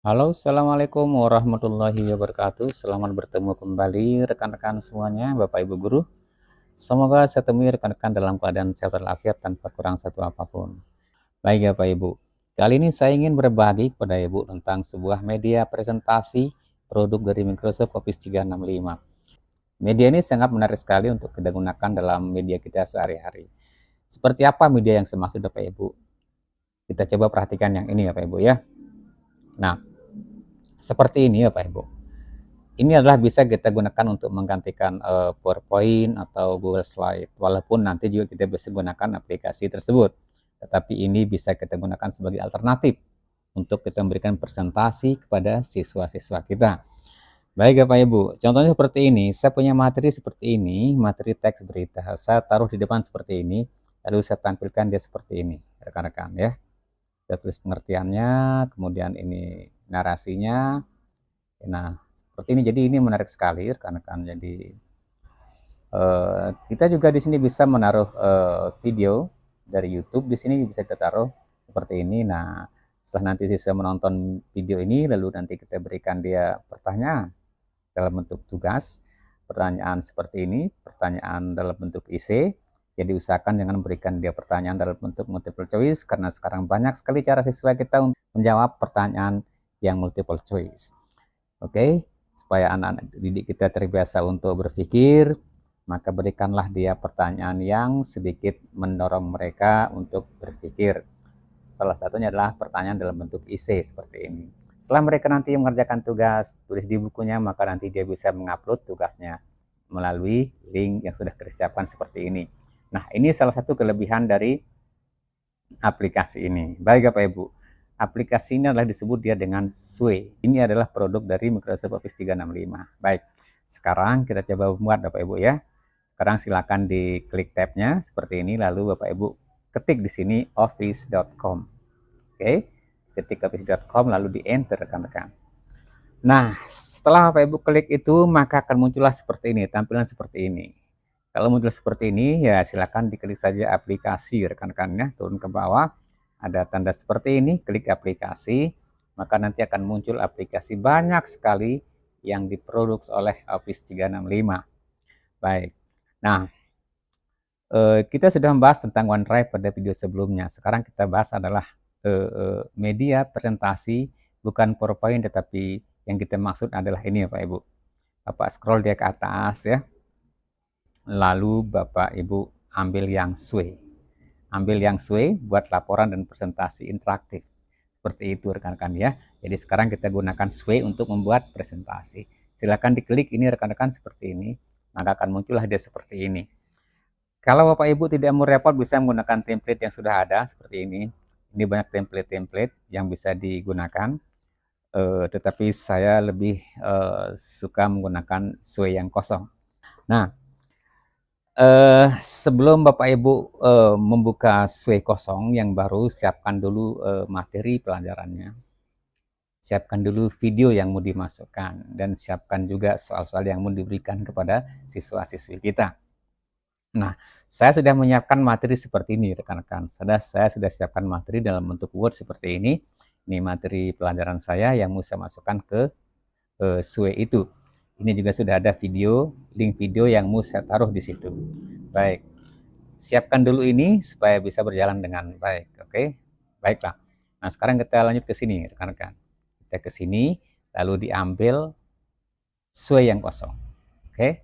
Halo, assalamualaikum warahmatullahi wabarakatuh. Selamat bertemu kembali rekan-rekan semuanya, Bapak Ibu guru. Semoga saya temui rekan-rekan dalam keadaan sehat walafiat tanpa kurang satu apapun. Baik ya Bapak Ibu, kali ini saya ingin berbagi kepada Ibu tentang sebuah media presentasi produk dari Microsoft Office 365. Media ini sangat menarik sekali untuk kita gunakan dalam media kita sehari-hari. Seperti apa media yang saya maksud Bapak Ibu? Kita coba perhatikan yang ini ya Bapak Ibu ya. Nah, seperti ini ya Bapak Ibu. Ini adalah bisa kita gunakan untuk menggantikan PowerPoint atau Google Slide, walaupun nanti juga kita bisa gunakan aplikasi tersebut. Tetapi ini bisa kita gunakan sebagai alternatif untuk kita memberikan presentasi kepada siswa-siswa kita. Baik Bapak Ibu, contohnya seperti ini. Saya punya materi seperti ini, materi teks berita. Saya taruh di depan seperti ini, lalu saya tampilkan dia seperti ini, rekan-rekan ya. Saya tulis pengertiannya, kemudian ini narasinya. Nah, seperti ini. Jadi ini menarik sekali rekan-rekan. Jadi kita juga di sini bisa menaruh video dari YouTube. Di sini bisa kita taruh seperti ini. Nah, setelah nanti siswa menonton video ini, lalu nanti kita berikan dia pertanyaan dalam bentuk tugas. Pertanyaan seperti ini, pertanyaan dalam bentuk IC. Jadi usahakan jangan berikan dia pertanyaan dalam bentuk multiple choice, karena sekarang banyak sekali cara siswa kita untuk menjawab pertanyaan yang multiple choice. Oke, supaya anak-anak didik kita terbiasa untuk berpikir, maka berikanlah dia pertanyaan yang sedikit mendorong mereka untuk berpikir. Salah satunya adalah pertanyaan dalam bentuk IC seperti ini. Setelah mereka nanti mengerjakan tugas, tulis di bukunya, maka nanti dia bisa mengupload tugasnya melalui link yang sudah disiapkan seperti ini. Nah, ini salah satu kelebihan dari aplikasi ini. Baik Bapak Ibu, aplikasi ini adalah disebut dia dengan Sway. Ini adalah produk dari Microsoft Office 365. Baik, sekarang kita coba buat Bapak Ibu ya. Sekarang silakan diklik tabnya seperti ini, lalu Bapak Ibu ketik di sini office.com. Oke, ketik office.com lalu di enter rekan-rekan. Nah, setelah Bapak Ibu klik itu, maka akan muncullah seperti ini, tampilan seperti ini. Kalau muncul seperti ini, ya silakan diklik saja aplikasi rekan-rekannya, turun ke bawah, ada tanda seperti ini, klik aplikasi, maka nanti akan muncul aplikasi banyak sekali yang diproduksi oleh Office 365. Baik, nah kita sudah membahas tentang OneDrive pada video sebelumnya. Sekarang kita bahas adalah media presentasi, bukan PowerPoint, tetapi yang kita maksud adalah ini ya Pak Ibu. Bapak scroll dia ke atas ya, lalu Bapak Ibu ambil yang Sway. Ambil yang Sway buat laporan dan presentasi interaktif. Seperti itu rekan-rekan ya. Jadi sekarang kita gunakan Sway untuk membuat presentasi. Silakan diklik ini rekan-rekan seperti ini, maka akan muncullah dia seperti ini. Kalau Bapak Ibu tidak mau repot, bisa menggunakan template yang sudah ada seperti ini. Ini banyak template-template yang bisa digunakan. Tetapi saya lebih suka menggunakan Sway yang kosong. Nah, sebelum Bapak Ibu membuka Sway kosong yang baru, siapkan dulu materi pelajarannya. Siapkan dulu video yang mau dimasukkan, dan siapkan juga soal-soal yang mau diberikan kepada siswa-siswi kita. Nah, saya sudah menyiapkan materi seperti ini rekan-rekan. Saya sudah siapkan materi dalam bentuk Word seperti ini. Ini materi pelajaran saya yang mau saya masukkan ke Sway itu. Ini juga sudah ada video, link video yang mau saya taruh di situ. Baik, siapkan dulu ini supaya bisa berjalan dengan baik. Oke, baiklah. Nah, sekarang kita lanjut ke sini rekan-rekan. Kita ke sini, lalu diambil Sway yang kosong. Oke,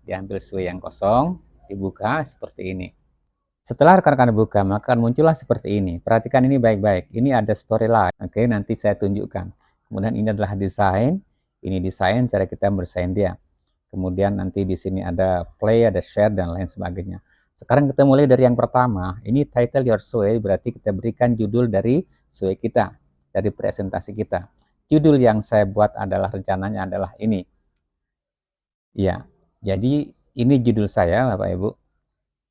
diambil Sway yang kosong, dibuka seperti ini. Setelah rekan-rekan buka, maka muncullah seperti ini. Perhatikan ini baik-baik. Ini ada storyline. Oke, nanti saya tunjukkan. Kemudian ini adalah desain. Ini desain, cara kita berdesain dia. Kemudian nanti di sini ada play, ada share, dan lain sebagainya. Sekarang kita mulai dari yang pertama. Ini title your Sway, berarti kita berikan judul dari Sway kita, dari presentasi kita. Judul yang saya buat adalah, rencananya adalah ini. Ya, jadi ini judul saya, Bapak Ibu.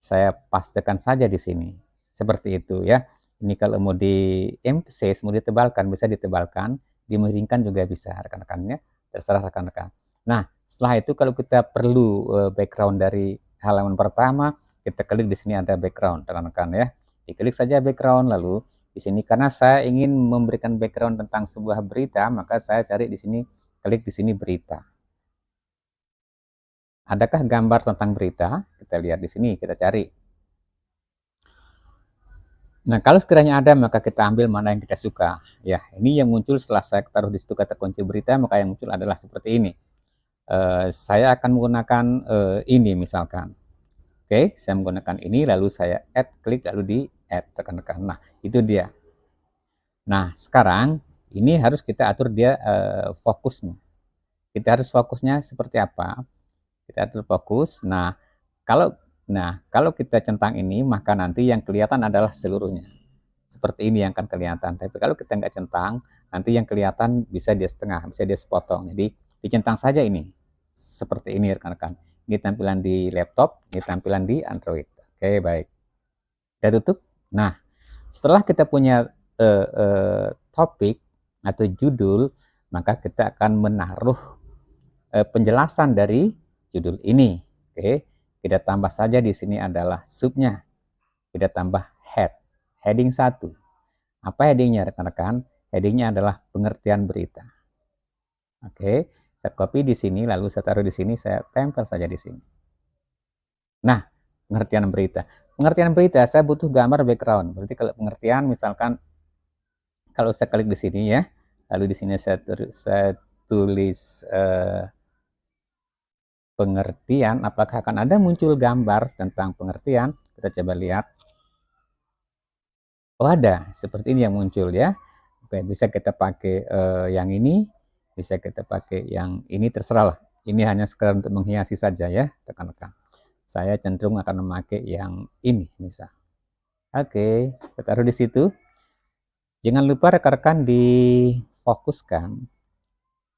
Saya pastikan saja di sini. Seperti itu ya. Ini kalau mau di emphasize, mau ditebalkan, bisa ditebalkan. Dimiringkan juga bisa rekan-rekannya. Terserah rekan-rekan. Nah, setelah itu kalau kita perlu background dari halaman pertama, kita klik di sini ada background rekan-rekan ya. Diklik saja background, lalu di sini karena saya ingin memberikan background tentang sebuah berita, maka saya cari di sini, klik di sini berita. Adakah gambar tentang berita? Kita lihat di sini, kita cari. Nah, kalau sekiranya ada, maka kita ambil mana yang kita suka. Ya, ini yang muncul setelah saya taruh di situ kata kunci berita, maka yang muncul adalah seperti ini. Saya akan menggunakan ini misalkan. Oke, saya menggunakan ini, lalu saya add, klik, lalu di add, tekan-tekan. Nah, itu dia. Nah, sekarang ini harus kita atur dia fokusnya. Kita harus fokusnya seperti apa? Kita atur fokus. Kalau kita centang ini, maka nanti yang kelihatan adalah seluruhnya. Seperti ini yang akan kelihatan. Tapi kalau kita nggak centang, nanti yang kelihatan bisa dia setengah, bisa dia sepotong. Jadi dicentang saja ini. Seperti ini rekan-rekan. Ini tampilan di laptop, ini tampilan di Android. Oke, baik. Kita tutup. Nah, setelah kita punya topik atau judul, maka kita akan menaruh penjelasan dari judul ini. Oke, kita tambah saja di sini adalah subnya. Kita tambah heading 1. Apa headingnya rekan-rekan? Headingnya adalah pengertian berita. Oke, saya copy di sini, lalu saya taruh di sini, saya tempel saja di sini. Nah, pengertian berita. Pengertian berita, saya butuh gambar background. Berarti kalau pengertian, misalkan, kalau saya klik di sini ya, lalu di sini saya tulis pengertian, apakah akan ada muncul gambar tentang pengertian? Kita coba lihat. Oh, ada, seperti ini yang muncul ya. Oke, bisa kita pakai yang ini, bisa kita pakai yang ini, terserah lah. Ini hanya sekedar untuk menghiasi saja ya, rekan-rekan. Saya cenderung akan memakai yang ini, misal. Oke, kita taruh di situ. Jangan lupa rekan-rekan difokuskan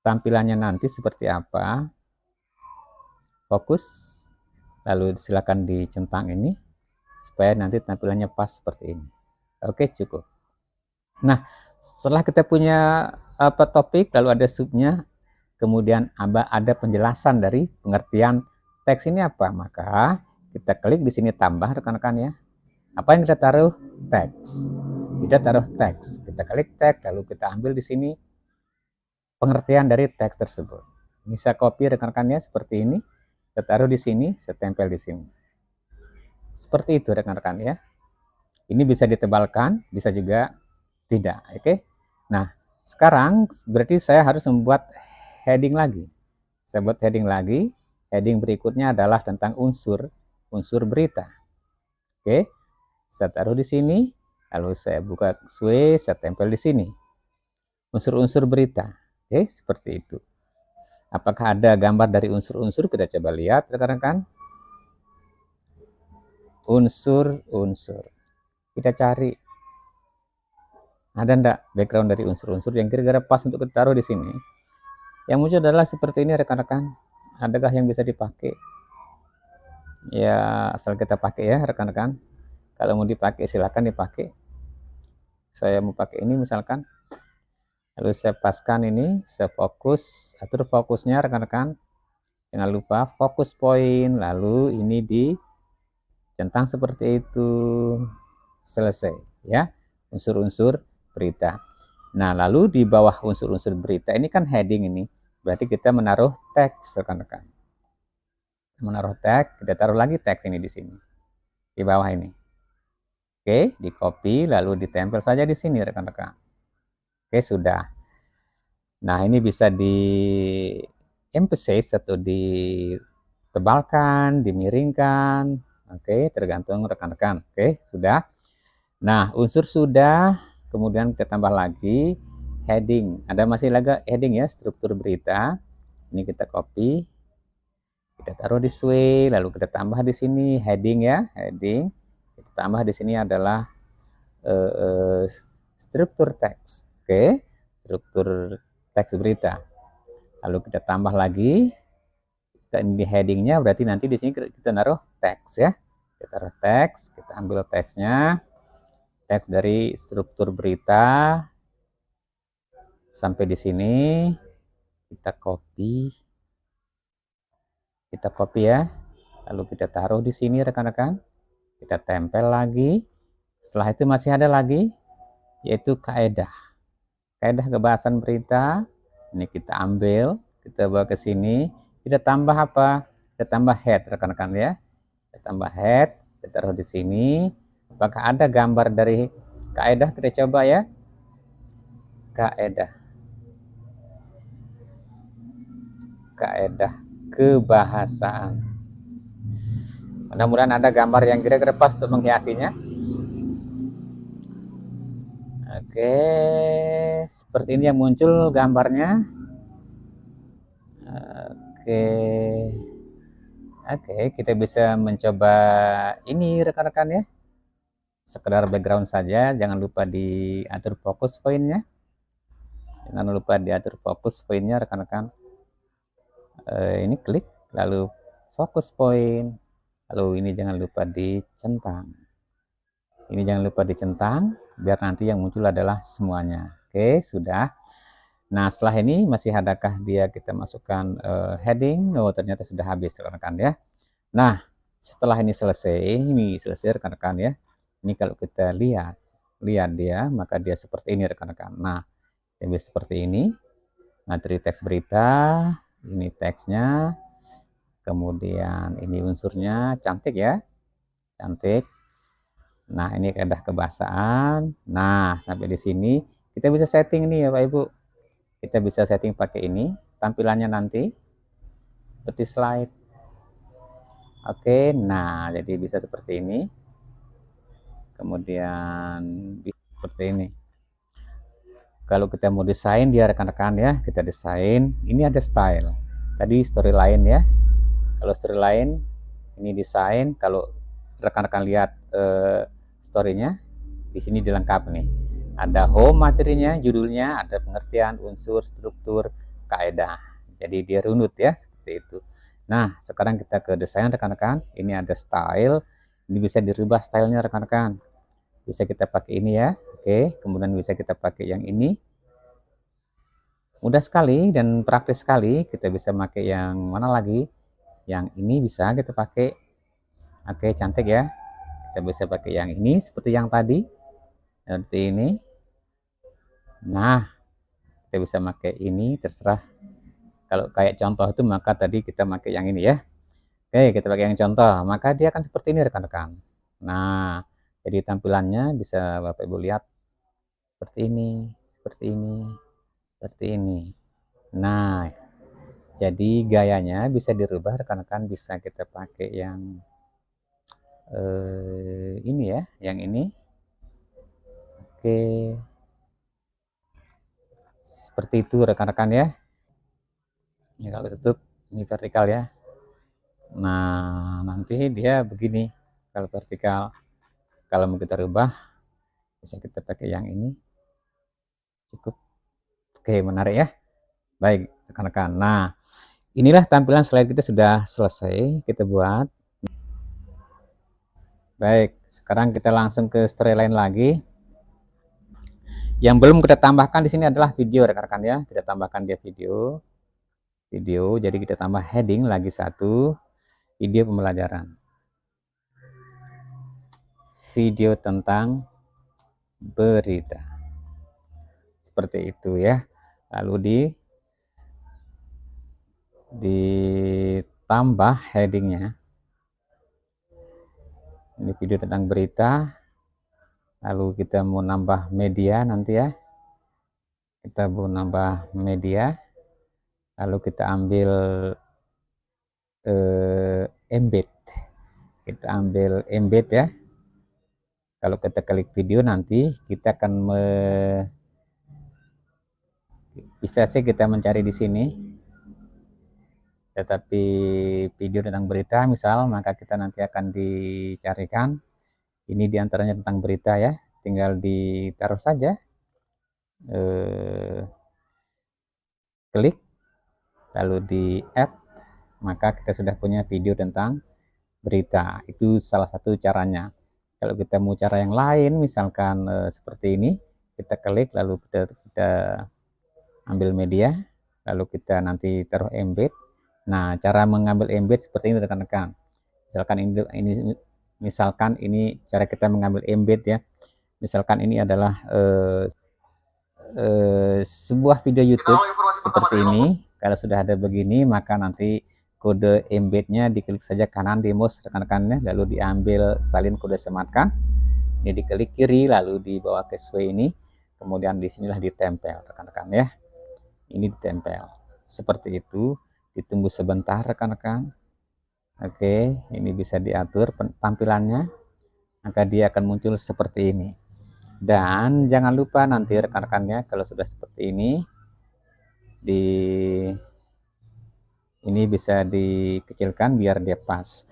tampilannya nanti seperti apa. Fokus, lalu silakan dicentang ini supaya nanti tampilannya pas seperti ini. Oke, cukup. Nah, setelah kita punya topik, lalu ada subnya, kemudian ada penjelasan dari pengertian teks ini apa, maka kita klik di sini tambah rekan-rekan ya. Apa yang kita taruh? Teks. Kita taruh teks. Kita klik teks, lalu kita ambil di sini pengertian dari teks tersebut. Ini saya copy rekan-rekannya seperti ini. Saya taruh di sini, saya tempel di sini. Seperti itu rekan-rekan ya. Ini bisa ditebalkan, bisa juga tidak. Oke. Nah, sekarang berarti saya harus membuat heading lagi. Saya buat heading lagi. Heading berikutnya adalah tentang unsur berita. Oke. Saya taruh di sini, lalu saya buka sway, saya tempel di sini. Unsur-unsur berita. Oke, seperti itu. Apakah ada gambar dari unsur-unsur? Kita coba lihat rekan-rekan. Unsur-unsur. Kita cari. Ada enggak background dari unsur-unsur yang kira-kira pas untuk kita taruh di sini? Yang muncul adalah seperti ini rekan-rekan. Adakah yang bisa dipakai? Ya, asal kita pakai ya rekan-rekan. Kalau mau dipakai silakan dipakai. Saya mau pakai ini misalkan. Lalu saya paskan ini, saya fokus, atur fokusnya rekan-rekan. Jangan lupa fokus poin, lalu ini dicentang seperti itu. Selesai ya, unsur-unsur berita. Nah, lalu di bawah unsur-unsur berita ini kan heading ini, berarti kita menaruh teks rekan-rekan. Menaruh teks, kita taruh lagi teks ini di sini, di bawah ini. Oke, di copy lalu ditempel saja di sini rekan-rekan. Oke, sudah. Nah, ini bisa di emphasize atau ditebalkan, dimiringkan. Oke, tergantung rekan-rekan. Oke, sudah. Nah, unsur sudah, kemudian kita tambah lagi heading. Ada masih lagi heading ya, struktur berita. Ini kita copy. Kita taruh di sway, lalu kita tambah di sini heading ya, heading. Kita tambah di sini adalah struktur teks. Oke, struktur teks berita. Lalu kita tambah lagi ini headingnya, berarti nanti di sini kita naruh teks ya. Kita taruh teks, kita ambil teksnya, teks dari struktur berita sampai di sini. Kita copy ya. Lalu kita taruh di sini rekan-rekan. Kita tempel lagi. Setelah itu masih ada lagi. yaitu kaedah. Kaedah kebahasan berita. Ini kita ambil, kita bawa ke sini, kita tambah apa? Kita tambah head, rekan-rekan ya. Kita tambah head, kita taruh di sini. Apakah ada gambar dari kaedah? Kita coba ya. Kaedah. Kaedah kebahasaan. Mudah-mudahan ada gambar yang kira-kira pas untuk menghiasinya. Oke, seperti ini yang muncul gambarnya. Oke. Oke, kita bisa mencoba ini rekan-rekan ya. Sekedar background saja, jangan lupa diatur fokus poinnya. Jangan lupa diatur fokus poinnya rekan-rekan. Ini klik, lalu fokus poin. Lalu ini jangan lupa dicentang. Ini jangan lupa dicentang, biar nanti yang muncul adalah semuanya. Oke, sudah. Nah, setelah ini masih adakah dia kita masukkan heading? Oh, ternyata sudah habis rekan-rekan ya. Nah, setelah ini selesai rekan-rekan ya. Ini kalau kita lihat dia, maka dia seperti ini rekan-rekan. Nah, dia seperti ini. Materi teks berita, ini teksnya, kemudian ini unsurnya, cantik ya, cantik. Nah, ini kaedah kebahasaan. Nah, sampai di sini kita bisa setting nih ya Pak Ibu. Kita bisa setting pakai ini, tampilannya nanti seperti slide. Oke, nah jadi bisa seperti ini. Kemudian seperti ini. Kalau kita mau desain dia rekan-rekan ya, kita desain. Ini ada style. Tadi storyline ya. Kalau storyline ini desain. Kalau rekan-rekan lihat storynya, di sini dilengkapi nih. Ada home materinya, judulnya, ada pengertian, unsur, struktur, kaedah. Jadi dia runut ya, seperti itu. Nah, sekarang kita ke desain rekan-rekan. Ini ada style. Ini bisa dirubah stylenya rekan-rekan. Bisa kita pakai ini ya. Oke, kemudian bisa kita pakai yang ini. Mudah sekali dan praktis sekali. Kita bisa pakai yang mana lagi? Yang ini bisa kita pakai. Oke, cantik ya. Kita bisa pakai yang ini seperti yang tadi. Seperti ini. Nah, kita bisa pakai ini, terserah. Kalau kayak contoh itu maka tadi kita pakai yang ini ya. Oke, kita pakai yang contoh, maka dia akan seperti ini rekan-rekan. Nah, jadi tampilannya bisa Bapak Ibu lihat seperti ini, seperti ini, seperti ini. Nah, jadi gayanya bisa dirubah rekan-rekan, bisa kita pakai yang ini ya, yang ini. Oke, seperti itu rekan-rekan ya. Ini kalau tutup, ini vertikal ya. Nah, nanti dia begini kalau vertikal. Kalau mau kita rubah, bisa kita pakai yang ini. Cukup. Oke, menarik ya. Baik, rekan-rekan. Nah, inilah tampilan slide kita sudah selesai kita buat. Baik, sekarang kita langsung ke storyline lagi. Yang belum kita tambahkan di sini adalah video rekan-rekan ya. Kita tambahkan dia video. Jadi kita tambah heading lagi satu, video pembelajaran. Video tentang berita. Seperti itu ya. Lalu ditambah headingnya. Ini video tentang berita. Lalu kita mau nambah media nanti ya. Kita mau nambah media. Lalu kita ambil embed. Kita ambil embed ya. Kalau kita klik video nanti kita akan bisa sih kita mencari di sini. Tetapi video tentang berita misal, maka kita nanti akan dicarikan. Ini diantaranya tentang berita ya. Tinggal ditaruh saja. Klik. Lalu di add. Maka kita sudah punya video tentang berita. Itu salah satu caranya. Kalau kita mau cara yang lain, misalkan seperti ini, kita klik lalu kita ambil media, lalu kita nanti taruh embed. Nah, cara mengambil embed seperti ini rekan-rekan. Misalkan ini cara kita mengambil embed ya. Misalkan ini adalah sebuah video YouTube seperti ini. Kalau sudah ada begini, maka nanti kode embednya diklik saja kanan di mouse rekan-rekannya, lalu diambil salin kode sematkan. Ini diklik kiri, lalu di bawah cache ini, kemudian disinilah ditempel rekan-rekan ya. Ini ditempel seperti itu. Ditunggu sebentar rekan-rekan. Oke, ini bisa diatur tampilannya, maka dia akan muncul seperti ini. Dan jangan lupa nanti rekan-rekannya kalau sudah seperti ini, ini bisa dikecilkan biar dia pas.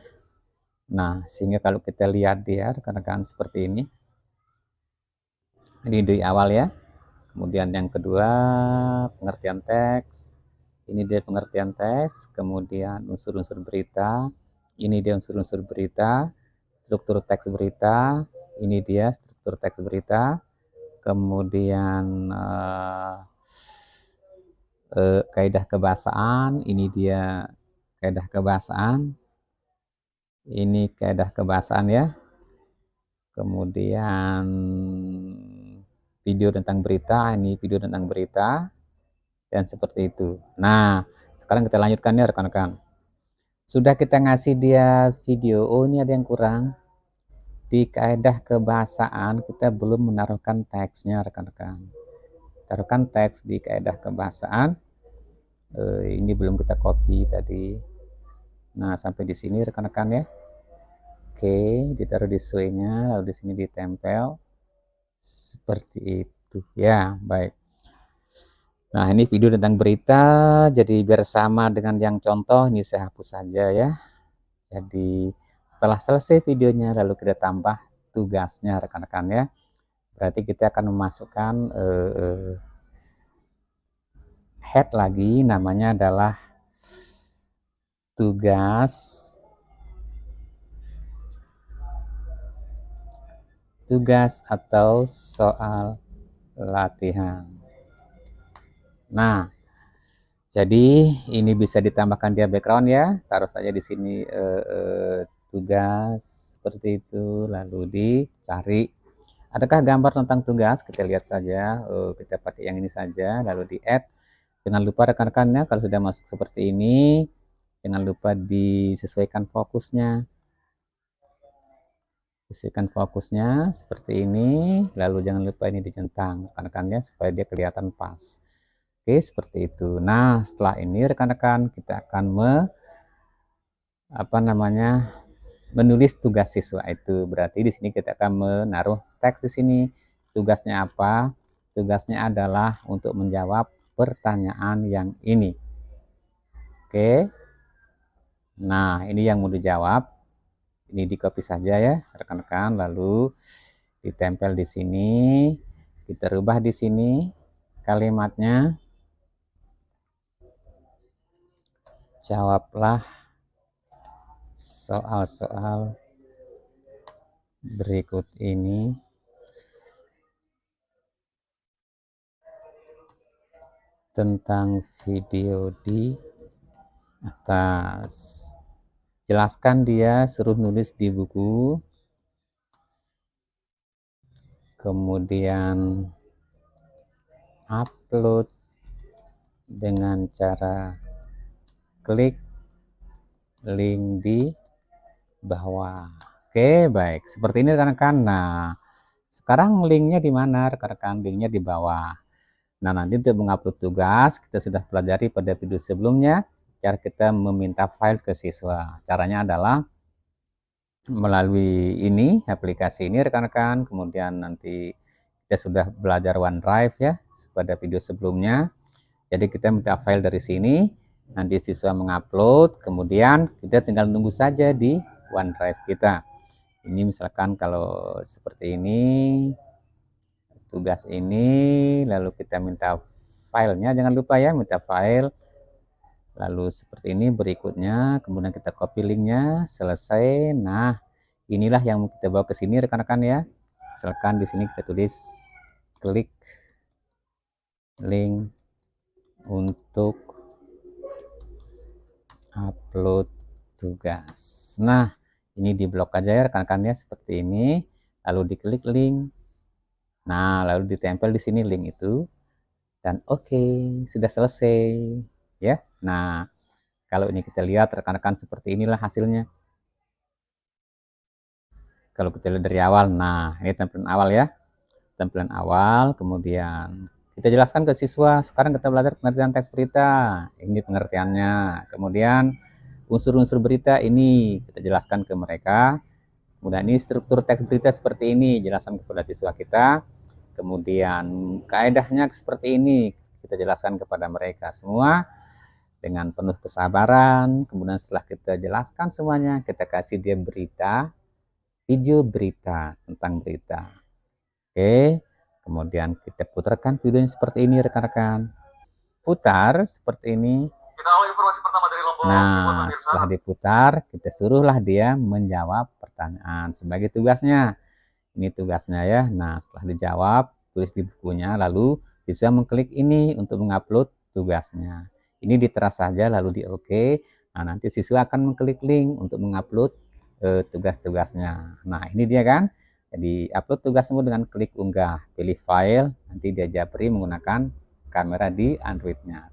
Nah, sehingga kalau kita lihat dia rekan-rekan seperti ini di awal ya. Kemudian yang kedua, pengertian teks. Ini dia pengertian teks, kemudian unsur-unsur berita. Ini dia unsur-unsur berita, struktur teks berita. Ini dia struktur teks berita. Kemudian kaidah kebahasaan. Ini dia kaidah kebahasaan. Ini kaidah kebahasaan ya. Kemudian video tentang berita, ini video tentang berita, dan seperti itu. Nah, sekarang kita lanjutkan ya rekan-rekan. Sudah kita ngasih dia video, oh ini ada yang kurang. Di kaidah kebahasaan kita belum menaruhkan teksnya rekan-rekan. Taruhkan teks di kaidah kebahasaan. Ini belum kita copy tadi. Nah, sampai di sini rekan-rekan ya. Oke, ditaruh di sesuainya, lalu di sini ditempel seperti itu ya. Baik. Nah, ini video tentang berita, jadi biar sama dengan yang contoh, ini saya hapus saja ya. Jadi setelah selesai videonya, lalu kita tambah tugasnya rekan-rekan ya. Berarti kita akan memasukkan head lagi, namanya adalah tugas atau soal latihan. Nah, jadi ini bisa ditambahkan dia background ya, taruh saja di sini tugas seperti itu, lalu dicari. Adakah gambar tentang tugas? Kita lihat saja, kita pakai yang ini saja, lalu di add. Jangan lupa rekan-rekannya kalau sudah masuk seperti ini, jangan lupa disesuaikan fokusnya. Sesuaikan fokusnya seperti ini, lalu jangan lupa ini dicentang rekan-rekannya supaya dia kelihatan pas. Oke, seperti itu. Nah, setelah ini rekan-rekan kita akan menulis tugas siswa itu. Berarti di sini kita akan menaruh teks di sini. Tugasnya apa? Tugasnya adalah untuk menjawab pertanyaan yang ini. Oke. Nah, ini yang mau dijawab. Ini di copy saja ya, rekan-rekan, lalu ditempel di sini. Kita rubah di sini kalimatnya. Jawablah soal-soal berikut ini tentang video di atas. Jelaskan dia, suruh nulis di buku. Kemudian upload dengan cara klik link di bawah. Oke, baik. Seperti ini rekan-rekan. Nah, sekarang linknya di mana rekan-rekan? Linknya di bawah. Nah, nanti untuk mengupload tugas, kita sudah pelajari pada video sebelumnya, cara kita meminta file ke siswa. Caranya adalah melalui ini, aplikasi ini rekan-rekan, kemudian nanti kita sudah belajar OneDrive ya, pada video sebelumnya. Jadi kita minta file dari sini, nanti siswa mengupload, kemudian kita tinggal nunggu saja di OneDrive kita. Ini misalkan kalau seperti ini, tugas ini, lalu kita minta filenya, jangan lupa ya, minta file, lalu seperti ini berikutnya, kemudian kita copy linknya, selesai. Nah, inilah yang kita bawa ke sini rekan-rekan ya. Misalkan di sini kita tulis klik link untuk upload tugas. Nah, ini di blok aja ya rekan-rekan ya, seperti ini, lalu diklik link. Nah, lalu ditempel di sini link itu dan oke, sudah selesai ya. Nah, kalau ini kita lihat rekan-rekan seperti inilah hasilnya. Kalau kita lihat dari awal, nah ini tampilan awal ya. Tampilan awal, kemudian kita jelaskan ke siswa, sekarang kita belajar pengertian teks berita. Ini pengertiannya. Kemudian unsur-unsur berita ini kita jelaskan ke mereka. Kemudian ini struktur teks berita seperti ini, jelaskan kepada siswa kita. Kemudian kaedahnya seperti ini, kita jelaskan kepada mereka semua dengan penuh kesabaran. Kemudian setelah kita jelaskan semuanya, kita kasih dia berita, video berita tentang berita. Oke, kemudian kita putarkan videonya seperti ini rekan-rekan. Putar seperti ini. Kita awal informasi pertama dari Lombok. Nah, setelah diputar, kita suruhlah dia menjawab pertanyaan sebagai tugasnya. Ini tugasnya ya. Nah, setelah dijawab, tulis di bukunya, lalu siswa mengklik ini untuk mengupload tugasnya. Ini diteras saja lalu di OK. Nah, nanti siswa akan mengklik link untuk mengupload tugas-tugasnya. Nah, ini dia kan. Jadi, upload tugasmu dengan klik unggah. Pilih file, nanti dia japri menggunakan kamera di Android-nya.